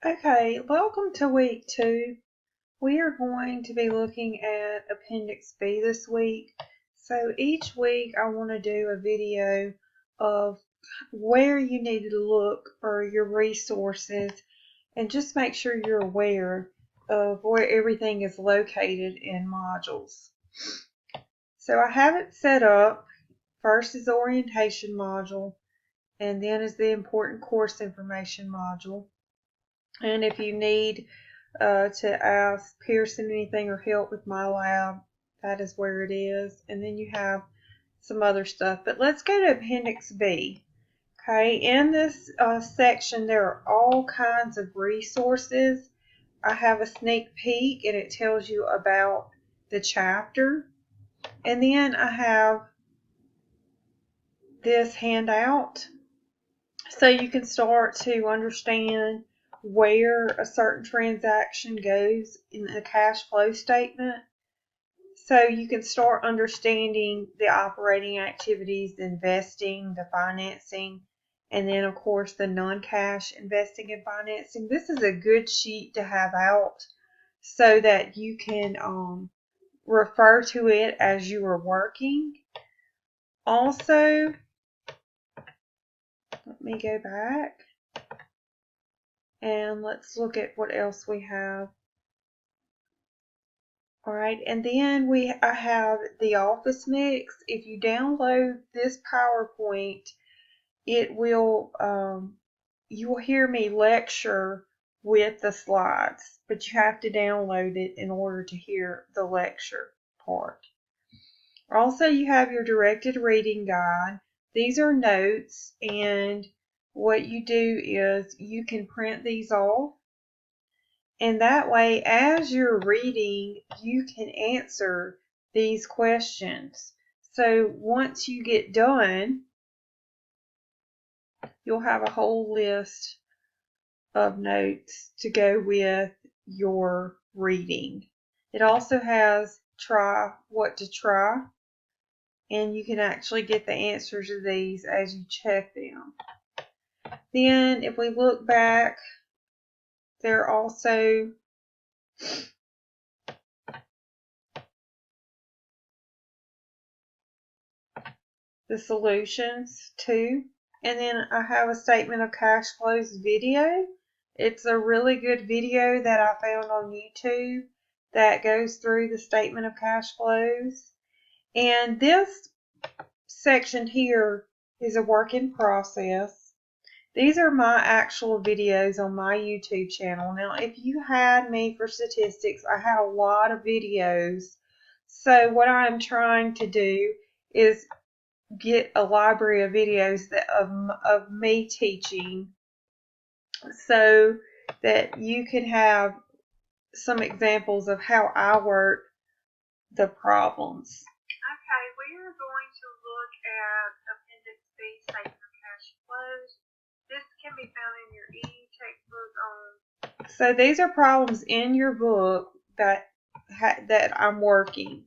Okay, welcome to week 2. We are going to be looking at Appendix B this week. So each week I want to do a video of where you need to look for your resources and just make sure you're aware of where everything is located in modules. So I have it set up. First is the orientation module, and then is the important course information module. And if you need to ask Pearson anything or help with my lab, that is where it is. And then you have some other stuff. But let's go to Appendix B. Okay, in this section there are all kinds of resources. I have a sneak peek and it tells you about the chapter. And then I have this handout so you can start to understand where a certain transaction goes in the cash flow statement. So you can start understanding the operating activities, the investing, the financing, and then of course the non-cash investing and financing. This is a good sheet to have out so that you can refer to it as you are working. Also, let me go back and let's look at what else we have. Alright, and then I have the office mix. If you download this PowerPoint, it will you will hear me lecture with the slides, but you have to download it in order to hear the lecture part. Also, you have your directed reading guide. These are notes, and what you do is you can print these off, and that way as you're reading you can answer these questions. So once you get done, you'll have a whole list of notes to go with your reading. It also has try what to try, and you can actually get the answers to these as you check them. Then if we look back, there are also the solutions too. And then I have a statement of cash flows video. It's a really good video that I found on YouTube that goes through the statement of cash flows. And this section here is a work in process. These are my actual videos on my YouTube channel. Now, if you had me for statistics, I had a lot of videos. So what I'm trying to do is get a library of videos of me teaching so that you can have some examples of how I work the problems. Okay, we are going to look at Appendix B, Statement of Cash Flows. This can be found in your e-textbook. So these are problems in your book that I'm working,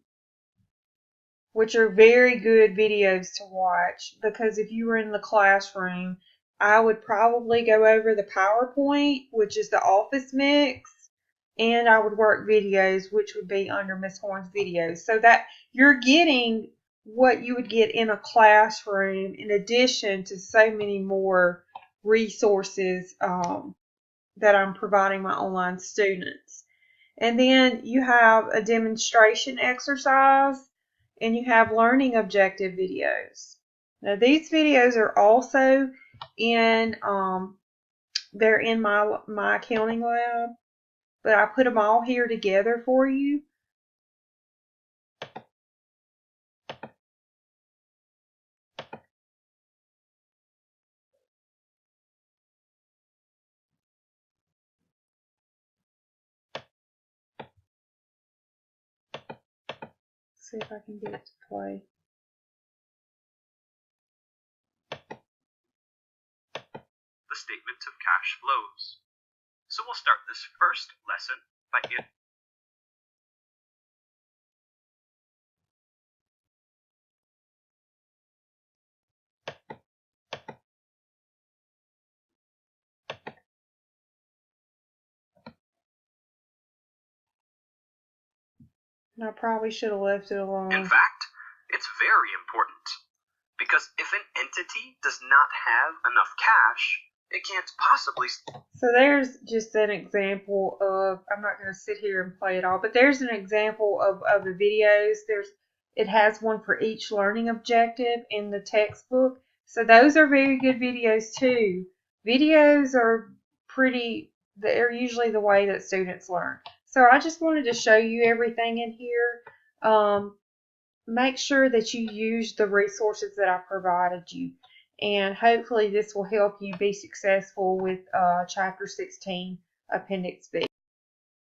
which are very good videos to watch, because if you were in the classroom, I would probably go over the PowerPoint, which is the office mix, and I would work videos, which would be under Miss Horn's videos, so that you're getting what you would get in a classroom in addition to so many more resources that I'm providing my online students. And then you have a demonstration exercise, and you have learning objective videos. Now these videos are also in they're in my accounting lab, but I put them all here together for you. Let's see if I can get it to play. The statement of cash flows. So we'll start this first lesson by And I probably should have left it alone. In fact, it's very important, because if an entity does not have enough cash, it can't possibly... So there's just an example of, I'm not going to sit here and play it all, but there's an example of the videos. It has one for each learning objective in the textbook. So those are very good videos too. Videos are they're usually the way that students learn. So I just wanted to show you everything in here. Make sure that you use the resources that I provided you. And hopefully this will help you be successful with Chapter 16, Appendix B.